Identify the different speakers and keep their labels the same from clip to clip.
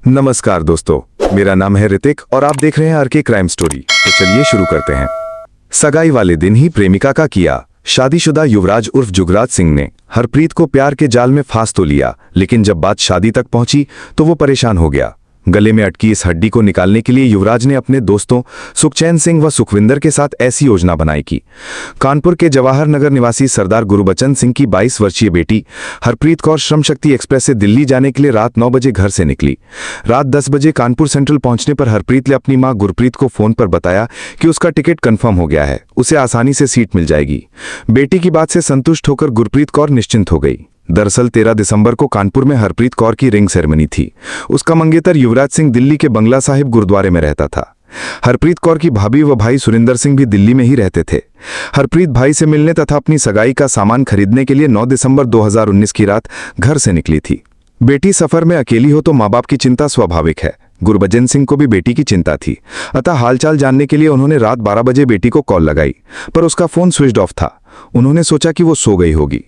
Speaker 1: नमस्कार दोस्तों, मेरा नाम है ऋतिक और आप देख रहे हैं आरके क्राइम स्टोरी। तो चलिए शुरू करते हैं। सगाई वाले दिन ही प्रेमिका का किया। शादीशुदा युवराज उर्फ जुगराज सिंह ने हरप्रीत को प्यार के जाल में फांस तो लिया, लेकिन जब बात शादी तक पहुंची तो वो परेशान हो गया। गले में अटकी इस हड्डी को निकालने के लिए युवराज ने अपने दोस्तों सुखचैन सिंह व सुखविंदर के साथ ऐसी योजना बनाई कि कानपुर के जवाहर नगर निवासी सरदार गुरबचन सिंह की 22 वर्षीय बेटी हरप्रीत कौर श्रम शक्ति एक्सप्रेस से दिल्ली जाने के लिए रात 9 बजे घर से निकली। रात 10 बजे कानपुर सेंट्रल पहुंचने पर हरप्रीत ने अपनी मां गुरप्रीत को फोन पर बताया कि उसका टिकट कंफर्म हो गया है, उसे आसानी से सीट मिल जाएगी। बेटी की बात से संतुष्ट होकर गुरप्रीत कौर निश्चिंत हो गई। दरअसल 13 दिसंबर को कानपुर में हरप्रीत कौर की रिंग सेरेमनी थी। उसका मंगेतर युवराज सिंह दिल्ली के बंगला साहिब गुरुद्वारे में रहता था। हरप्रीत कौर की भाभी व भाई सुरिंदर सिंह भी दिल्ली में ही रहते थे। हरप्रीत भाई से मिलने तथा अपनी सगाई का सामान खरीदने के लिए 9 दिसंबर 2019 की रात घर से निकली थी। बेटी सफर में अकेली हो तो माँ बाप की चिंता स्वाभाविक है। गुरबचन सिंह को भी बेटी की चिंता थी, अतः हालचाल जानने के लिए उन्होंने रात 12 बजे बेटी को कॉल लगाई, पर उसका फोन स्विच ऑफ था। उन्होंने सोचा कि वो सो गई होगी,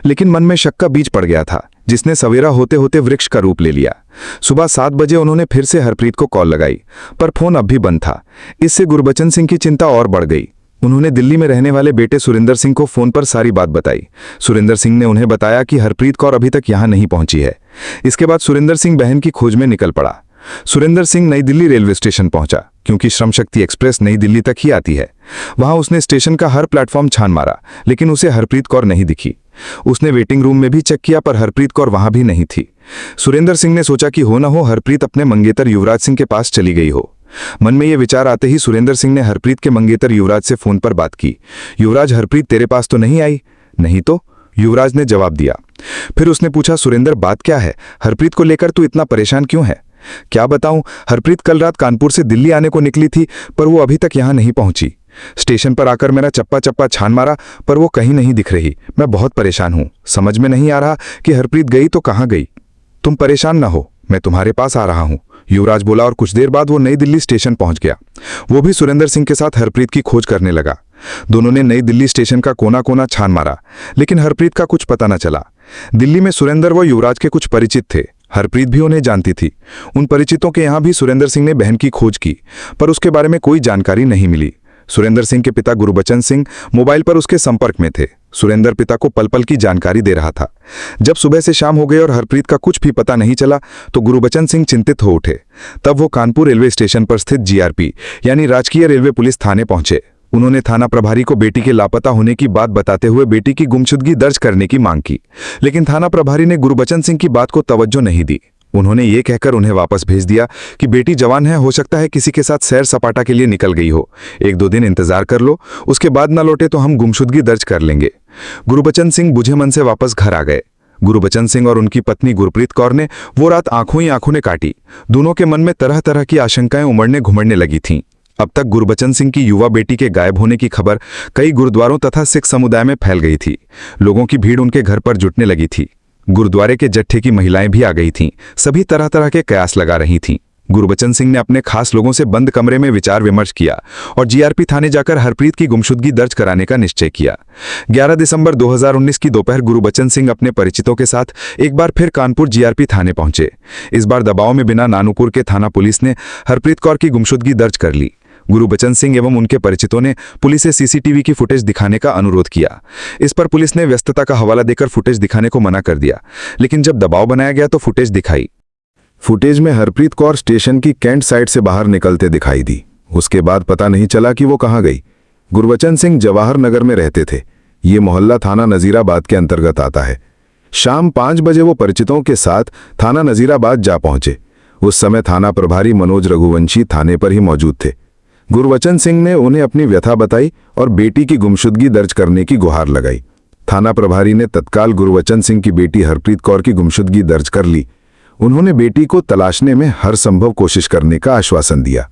Speaker 1: लेकिन मन में शक का बीज पड़ गया था, जिसने सवेरा होते होते वृक्ष का रूप ले लिया। सुबह 7 बजे उन्होंने फिर से हरप्रीत को कॉल लगाई, पर फोन अब भी बंद था। इससे गुरबचन सिंह की चिंता और बढ़ गई। उन्होंने दिल्ली में रहने वाले बेटे सुरिंदर सिंह को फोन पर सारी बात बताई। सुरिंदर सिंह ने उन्हें बताया कि हरप्रीत कौर अभी तक यहां नहीं पहुंची है। इसके बाद सुरिंदर सिंह बहन की खोज में निकल पड़ा। सुरिंदर सिंह नई दिल्ली रेलवे स्टेशन पहुंचा, क्योंकि श्रम शक्ति एक्सप्रेस नई दिल्ली तक ही आती है। वहां उसने स्टेशन का हर प्लेटफॉर्म छान मारा, लेकिन उसे हरप्रीत कौर नहीं दिखी। उसने वेटिंग रूम में भी चेक किया, पर हरप्रीत कौर वहां भी नहीं थी। सुरिंदर सिंह ने सोचा कि हो न हो हरप्रीत अपने मंगेतर युवराज सिंह के पास चली गई हो। मन में यह विचार आते ही सुरिंदर सिंह ने हरप्रीत के मंगेतर युवराज से फोन पर बात की। युवराज, हरप्रीत तेरे पास तो नहीं आई? नहीं तो, युवराज ने जवाब दिया। फिर उसने पूछा, सुरिंदर बात क्या है? हरप्रीत को लेकर तू इतना परेशान क्यों है? क्या बताऊं, हरप्रीत कल रात कानपुर से दिल्ली आने को निकली थी, पर वो अभी तक यहां नहीं पहुंची। स्टेशन पर आकर मेरा चप्पा चप्पा छान मारा, पर वो कहीं नहीं दिख रही। मैं बहुत परेशान हूं, समझ में नहीं आ रहा कि हरप्रीत गई तो कहां गई। तुम परेशान ना हो, मैं तुम्हारे पास आ रहा हूं, युवराज बोला, और कुछ देर बाद वो नई दिल्ली स्टेशन पहुंच गया। वो भी सुरिंदर सिंह के साथ हरप्रीत की खोज करने लगा। दोनों ने नई दिल्ली स्टेशन का कोना कोना छान मारा, लेकिन हरप्रीत का कुछ पता न चला। दिल्ली में सुरिंदर व युवराज के कुछ परिचित थे, हरप्रीत भी उन्हें जानती थी। उन परिचितों के यहां भी सुरिंदर सिंह ने बहन की खोज की, पर उसके बारे में कोई जानकारी नहीं मिली। सुरिंदर सिंह के पिता गुरबचन सिंह मोबाइल पर उसके संपर्क में थे। सुरिंदर पिता को पल पल की जानकारी दे रहा था। जब सुबह से शाम हो गई और हरप्रीत का कुछ भी पता नहीं चला, तो गुरबचन सिंह चिंतित हो उठे। तब वो कानपुर रेलवे स्टेशन पर स्थित जीआरपी यानी राजकीय रेलवे पुलिस थाने पहुंचे। उन्होंने थाना प्रभारी को बेटी के लापता होने की बात बताते हुए बेटी की गुमशुदगी दर्ज करने की मांग की, लेकिन थाना प्रभारी ने गुरबचन सिंह की बात को तवज्जो नहीं दी। उन्होंने ये कहकर उन्हें वापस भेज दिया कि बेटी जवान है, हो सकता है किसी के साथ सैर सपाटा के लिए निकल गई हो, 1-2 दिन इंतजार कर लो, उसके बाद ना लौटे तो हम गुमशुदगी दर्ज कर लेंगे। गुरबचन सिंह बुझे मन से वापस घर आ गए। गुरबचन सिंह और उनकी पत्नी गुरप्रीत कौर ने वो रात आंखों ही आंखों ने काटी। दोनों के मन में तरह तरह की आशंकाएं उमड़ने घुमड़ने लगी थीं। अब तक गुरबचन सिंह की युवा बेटी के गायब होने की खबर कई गुरुद्वारों तथा सिख समुदाय में फैल गई थी। लोगों की भीड़ उनके घर पर जुटने लगी थी। गुरुद्वारे के जत्थे की महिलाएं भी आ गई थीं। सभी तरह तरह के कयास लगा रही थीं। गुरबचन सिंह ने अपने खास लोगों से बंद कमरे में विचार विमर्श किया और जीआरपी थाने जाकर हरप्रीत की गुमशुदगी दर्ज कराने का निश्चय किया। 11 दिसंबर 2019 की दोपहर गुरबचन सिंह अपने परिचितों के साथ एक बार फिर कानपुर जीआरपी थाने पहुंचे। इस बार दबाव में बिना नानूपुर के थाना पुलिस ने हरप्रीत कौर की गुमशुदगी दर्ज कर ली। गुरबचन सिंह एवं उनके परिचितों ने पुलिस से सीसीटीवी की फुटेज दिखाने का अनुरोध किया। इस पर पुलिस ने व्यस्तता का हवाला देकर फुटेज दिखाने को मना कर दिया, लेकिन जब दबाव बनाया गया तो फुटेज दिखाई। फुटेज में हरप्रीत कौर स्टेशन की कैंट साइड से बाहर निकलते दिखाई दी। उसके बाद पता नहीं चला कि वो कहां गई। गुरबचन सिंह जवाहर नगर में रहते थे। ये मोहल्ला थाना नजीराबाद के अंतर्गत आता है। शाम 5 बजे वो परिचितों के साथ थाना नजीराबाद जा पहुंचे। उस समय थाना प्रभारी मनोज रघुवंशी थाने पर ही मौजूद थे। गुरबचन सिंह ने उन्हें अपनी व्यथा बताई और बेटी की गुमशुदगी दर्ज करने की गुहार लगाई। थाना प्रभारी ने तत्काल गुरबचन सिंह की बेटी हरप्रीत कौर की गुमशुदगी दर्ज कर ली। उन्होंने बेटी को तलाशने में हर संभव कोशिश करने का आश्वासन दिया।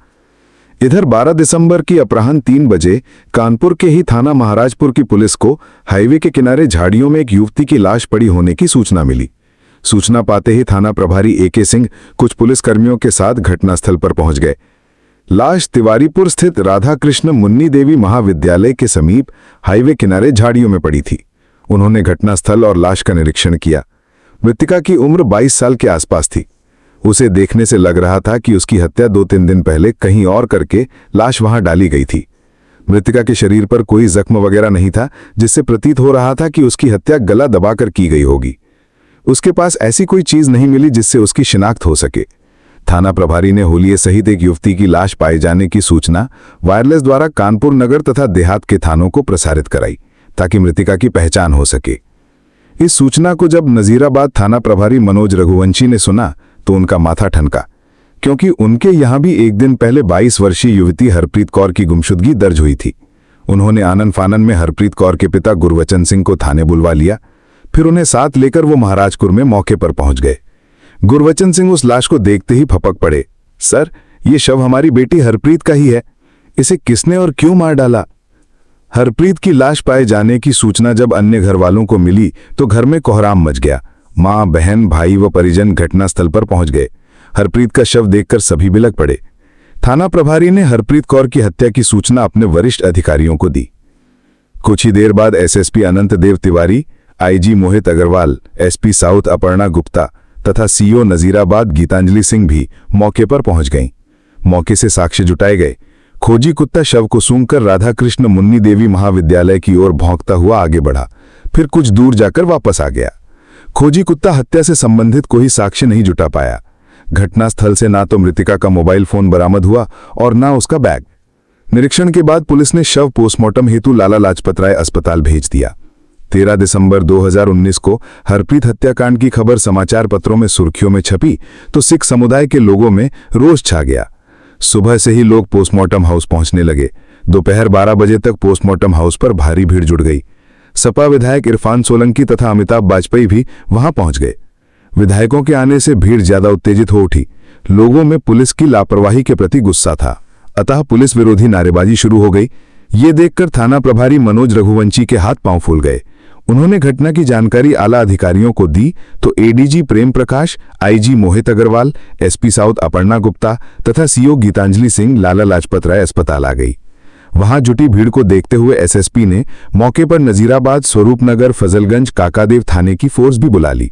Speaker 1: इधर 12 दिसंबर की अपराह्न 3 बजे कानपुर के ही थाना महाराजपुर की पुलिस को हाईवे के किनारे झाड़ियों में एक युवती की लाश पड़ी होने की सूचना मिली। सूचना पाते ही थाना प्रभारी एके सिंह कुछ पुलिसकर्मियों के साथ घटनास्थल पर पहुंच गए। लाश तिवारीपुर स्थित राधा कृष्ण मुन्नी देवी महाविद्यालय के समीप हाईवे किनारे झाड़ियों में पड़ी थी। उन्होंने घटनास्थल और लाश का निरीक्षण किया। मृतिका की उम्र 22 साल के आसपास थी। उसे देखने से लग रहा था कि उसकी हत्या 2-3 दिन पहले कहीं और करके लाश वहां डाली गई थी। मृतिका के शरीर पर कोई जख्म वगैरह नहीं था, जिससे प्रतीत हो रहा था कि उसकी हत्या गला दबाकर की गई होगी। उसके पास ऐसी कोई चीज नहीं मिली जिससे उसकी शिनाख्त हो सके। थाना प्रभारी ने होलिये सहित एक युवती की लाश पाए जाने की सूचना वायरलेस द्वारा कानपुर नगर तथा देहात के थानों को प्रसारित कराई, ताकि मृतिका की पहचान हो सके। इस सूचना को जब नजीराबाद थाना प्रभारी मनोज रघुवंशी ने सुना तो उनका माथा ठनका, क्योंकि उनके यहां भी एक दिन पहले 22 वर्षीय युवती हरप्रीत कौर की गुमशुदगी दर्ज हुई थी। उन्होंने आनन फानन में हरप्रीत कौर के पिता गुरवचन सिंह को थाने बुलवा लिया। फिर उन्हें साथ लेकर वो महाराजपुर में मौके पर पहुंच गए। गुरवचन सिंह उस लाश को देखते ही फपक पड़े। सर, ये शव हमारी बेटी हरप्रीत का ही है। इसे किसने और क्यों मार डाला? हरप्रीत की लाश पाए जाने की सूचना जब अन्य घर वालों को मिली तो घर में कोहराम मच गया। मां, बहन, भाई व परिजन घटनास्थल पर पहुंच गए। हरप्रीत का शव देखकर सभी बिलक पड़े। थाना प्रभारी ने हरप्रीत कौर की हत्या की सूचना अपने वरिष्ठ अधिकारियों को दी। कुछ ही देर बाद एसएसपी अनंत देव Tiwari, IG Mohit Agarwal, SP south Aparna Gupta तथा सीओ नजीराबाद गीतांजलि सिंह भी मौके पर पहुंच गईं। मौके से साक्ष्य जुटाए गए। खोजी कुत्ता शव को सूंघकर राधा कृष्ण मुन्नी देवी महाविद्यालय की ओर भौंकता हुआ आगे बढ़ा, फिर कुछ दूर जाकर वापस आ गया। खोजी कुत्ता हत्या से संबंधित कोई साक्ष्य नहीं जुटा पाया। घटनास्थल से ना तो मृतिका का मोबाइल फोन बरामद हुआ और ना उसका बैग। निरीक्षण के बाद पुलिस ने शव पोस्टमार्टम हेतु लाला लाजपत राय अस्पताल भेज दिया। 13 दिसंबर 2019 को हरप्रीत हत्याकांड की खबर समाचार पत्रों में सुर्खियों में छपी तो सिख समुदाय के लोगों में रोष छा गया। सुबह से ही लोग पोस्टमार्टम हाउस पहुंचने लगे। दोपहर 12 बजे तक पोस्टमार्टम हाउस पर भारी भीड़ जुट गई। सपा विधायक इरफान सोलंकी तथा अमिताभ वाजपेयी भी वहां पहुंच गए। विधायकों के आने से भीड़ ज्यादा उत्तेजित हो उठी। लोगों में पुलिस की लापरवाही के प्रति गुस्सा था, अतः पुलिस विरोधी नारेबाजी शुरू हो गई। ये देखकर थाना प्रभारी मनोज रघुवंशी के हाथ पांव फूल गए। उन्होंने घटना की जानकारी आला अधिकारियों को दी तो ADG Prem Prakash, IG Mohit Agarwal, SP south Aparna Gupta तथा सीओ गीतांजलि सिंह लाला लाजपत राय अस्पताल आ गई। वहां जुटी भीड़ को देखते हुए एसएसपी ने मौके पर नजीराबाद, स्वरूपनगर, फजलगंज, काकादेव थाने की फोर्स भी बुला ली।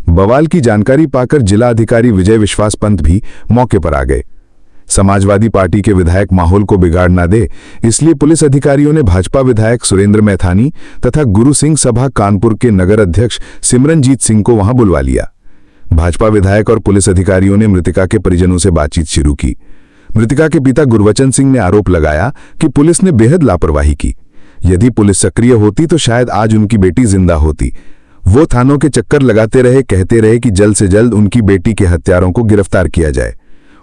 Speaker 1: बवाल की जानकारी पाकर जिला अधिकारी विजय विश्वास पंत भी मौके पर आ गए। समाजवादी पार्टी के विधायक माहौल को बिगाड़ ना दे, इसलिए पुलिस अधिकारियों ने भाजपा विधायक सुरेंद्र मैथानी तथा गुरु सिंह सभा कानपुर के नगर अध्यक्ष सिमरनजीत सिंह को वहां बुलवा लिया। भाजपा विधायक और पुलिस अधिकारियों ने मृतिका के परिजनों से बातचीत शुरू की। मृतिका के पिता गुरवचन सिंह ने आरोप लगाया कि पुलिस ने बेहद लापरवाही की। यदि पुलिस सक्रिय होती तो शायद आज उनकी बेटी जिंदा होती। वो थानों के चक्कर लगाते रहे, कहते रहे कि जल्द से जल्द उनकी बेटी के हत्यारों को गिरफ्तार किया जाए।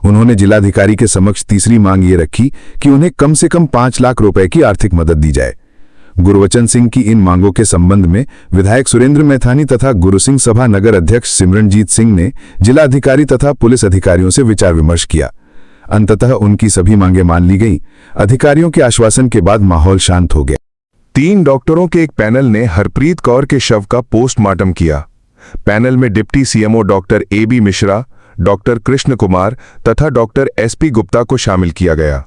Speaker 1: उन्होंने जिलाधिकारी के समक्ष तीसरी मांग ये रखी कि उन्हें कम से कम 5 लाख रुपए की आर्थिक मदद दी जाए। गुरवचन सिंह की इन मांगों के संबंध में विधायक सुरेंद्र मैथानी तथा गुरु सिंह सभा नगर अध्यक्ष सिमरनजीत सिंह ने जिलाधिकारी तथा पुलिस अधिकारियों से विचार विमर्श किया। अंततः उनकी सभी मांगें मान ली गईं। अधिकारियों के आश्वासन के बाद माहौल शांत हो गया।
Speaker 2: 3 डॉक्टरों के एक पैनल ने हरप्रीत कौर के शव का पोस्टमार्टम किया। पैनल में deputy CMO doctor AB Mishra, doctor Krishna Kumar तथा डॉक्टर एसपी गुप्ता को शामिल किया गया।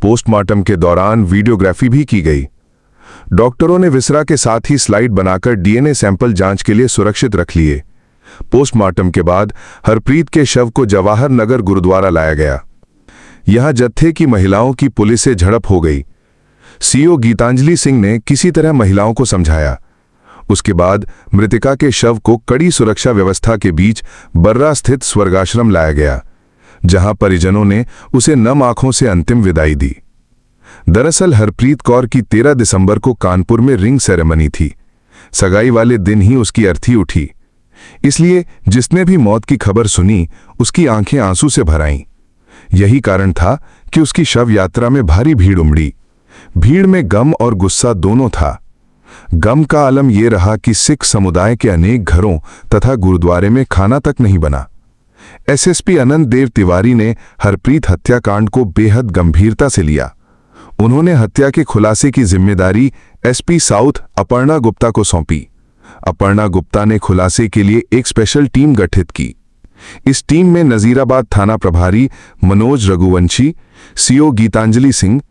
Speaker 2: पोस्टमार्टम के दौरान वीडियोग्राफी भी की गई। डॉक्टरों ने विसरा के साथ ही स्लाइड बनाकर डीएनए सैंपल जांच के लिए सुरक्षित रख लिए। पोस्टमार्टम के बाद हरप्रीत के शव को जवाहर नगर गुरुद्वारा लाया गया। यहां जत्थे की महिलाओं की पुलिस से झड़प हो गई। सीओ गीतांजलि सिंह ने किसी तरह महिलाओं को समझाया। उसके बाद मृतिका के शव को कड़ी सुरक्षा व्यवस्था के बीच बर्रा स्थित स्वर्गाश्रम लाया गया, जहां परिजनों ने उसे नम आंखों से अंतिम विदाई दी। दरअसल हरप्रीत कौर की 13 दिसंबर को कानपुर में रिंग सेरेमनी थी। सगाई वाले दिन ही उसकी अर्थी उठी, इसलिए जिसने भी मौत की खबर सुनी उसकी आंखें आंसू से भर आईं। यही कारण था कि उसकी शव यात्रा में भारी भीड़ उमड़ी। भीड़ में गम और गुस्सा दोनों था। गम का आलम यह रहा कि सिख समुदाय के अनेक घरों तथा गुरुद्वारे में खाना तक नहीं बना। एसएसपी अनंत देव तिवारी ने हरप्रीत हत्याकांड को बेहद गंभीरता से लिया। उन्होंने हत्या के खुलासे की जिम्मेदारी एसपी साउथ अपर्णा गुप्ता को सौंपी। अपर्णा गुप्ता ने खुलासे के लिए एक स्पेशल टीम गठित की। इस टीम में नजीराबाद थाना प्रभारी मनोज रघुवंशी, सीओ गीतांजलि सिंह,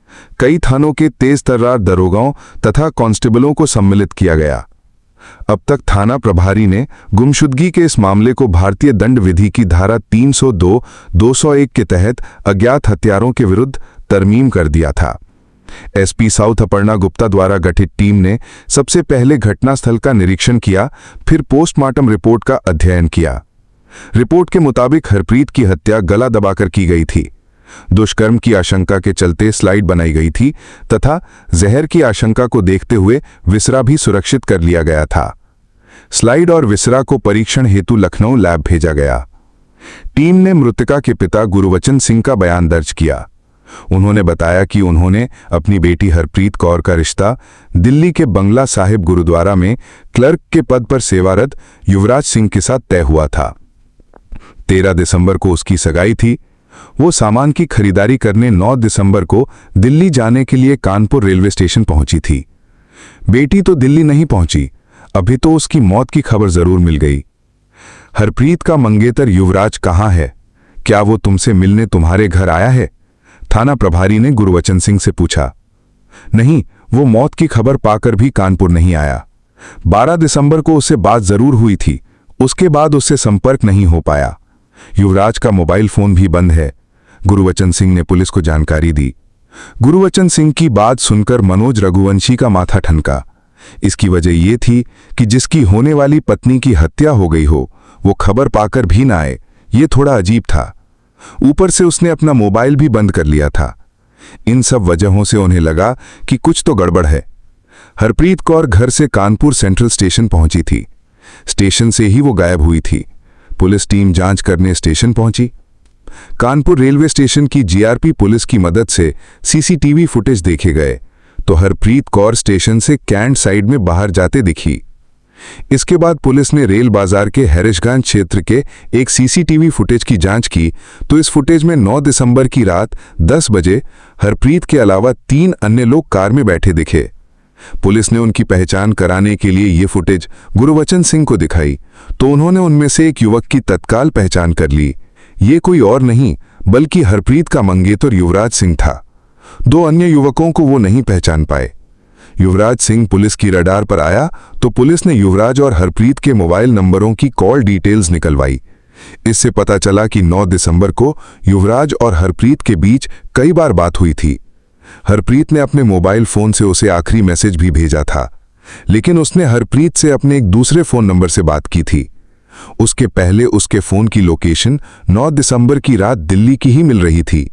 Speaker 2: कई थानों के तेज तर्रार दरोगाओं तथा कांस्टेबलों को सम्मिलित किया गया। अब तक थाना प्रभारी ने गुमशुदगी के इस मामले को भारतीय दंड विधि की धारा 302, 201 के तहत अज्ञात हत्यारों के विरुद्ध तरमीम कर दिया था। एसपी साउथ अपर्णा गुप्ता द्वारा गठित टीम ने सबसे पहले घटनास्थल का निरीक्षण किया, फिर पोस्टमार्टम रिपोर्ट का अध्ययन किया। रिपोर्ट के मुताबिक हरप्रीत की हत्या गला दबाकर की गई थी। दुष्कर्म की आशंका के चलते स्लाइड बनाई गई थी तथा जहर की आशंका को देखते हुए विसरा भी सुरक्षित कर लिया गया था। स्लाइड और विसरा को परीक्षण हेतु लखनऊ लैब भेजा गया। टीम ने मृतका के पिता गुरुवचन सिंह का बयान दर्ज किया। उन्होंने बताया कि उन्होंने अपनी बेटी हरप्रीत कौर का रिश्ता दिल्ली के बंगला साहिब गुरुद्वारा में क्लर्क के पद पर सेवारत युवराज सिंह के साथ तय हुआ था। 13 दिसंबर को उसकी सगाई थी। वो सामान की खरीदारी करने 9 दिसंबर को दिल्ली जाने के लिए कानपुर रेलवे स्टेशन पहुंची थी। बेटी तो दिल्ली नहीं पहुंची, अभी तो उसकी मौत की खबर जरूर मिल गई। हरप्रीत का मंगेतर युवराज कहाँ है? क्या वो तुमसे मिलने तुम्हारे घर आया है? थाना प्रभारी ने गुरुवचन सिंह से पूछा। नहीं, वो मौत की खबर पाकर भी कानपुर नहीं आया। 12 दिसंबर को उससे बात जरूर हुई थी, उसके बाद उससे संपर्क नहीं हो पाया। युवराज का मोबाइल फोन भी बंद है, गुरुवचन सिंह ने पुलिस को जानकारी दी। गुरुवचन सिंह की बात सुनकर मनोज रघुवंशी का माथा ठनका। इसकी वजह ये थी कि जिसकी होने वाली पत्नी की हत्या हो गई हो, वो खबर पाकर भी ना आए, ये थोड़ा अजीब था। ऊपर से उसने अपना मोबाइल भी बंद कर लिया था। इन सब वजहों से उन्हें लगा कि कुछ तो गड़बड़ है। हरप्रीत कौर घर से कानपुर सेंट्रल स्टेशन पहुंची थी। स्टेशन से ही वो गायब हुई थी। पुलिस टीम जांच करने स्टेशन पहुंची। कानपुर रेलवे स्टेशन की जीआरपी पुलिस की मदद से सीसीटीवी फुटेज देखे गए तो हरप्रीत कौर स्टेशन से कैंट साइड में बाहर जाते दिखी। इसके बाद पुलिस ने रेल बाजार के हैरिशगंज क्षेत्र के एक सीसीटीवी फुटेज की जांच की तो इस फुटेज में 9 दिसंबर की रात 10 बजे हरप्रीत के अलावा 3 अन्य लोग कार में बैठे दिखे। पुलिस ने उनकी पहचान कराने के लिए ये फुटेज गुरुवचन सिंह को दिखाई तो उन्होंने उनमें से एक युवक की तत्काल पहचान कर ली। ये कोई और नहीं बल्कि हरप्रीत का मंगेतर युवराज सिंह था। 2 अन्य युवकों को वो नहीं पहचान पाए। युवराज सिंह पुलिस की रडार पर आया तो पुलिस ने युवराज और हरप्रीत के मोबाइल नंबरों की कॉल डिटेल्स निकलवाई। इससे पता चला कि 9 दिसंबर को युवराज और हरप्रीत के बीच कई बार बात हुई थी। हरप्रीत ने अपने मोबाइल फोन से उसे आखिरी मैसेज भी भेजा था, लेकिन उसने हरप्रीत से अपने एक दूसरे फोन नंबर से बात की थी। उसके पहले उसके फोन की लोकेशन 9 दिसंबर की रात दिल्ली की ही मिल रही थी।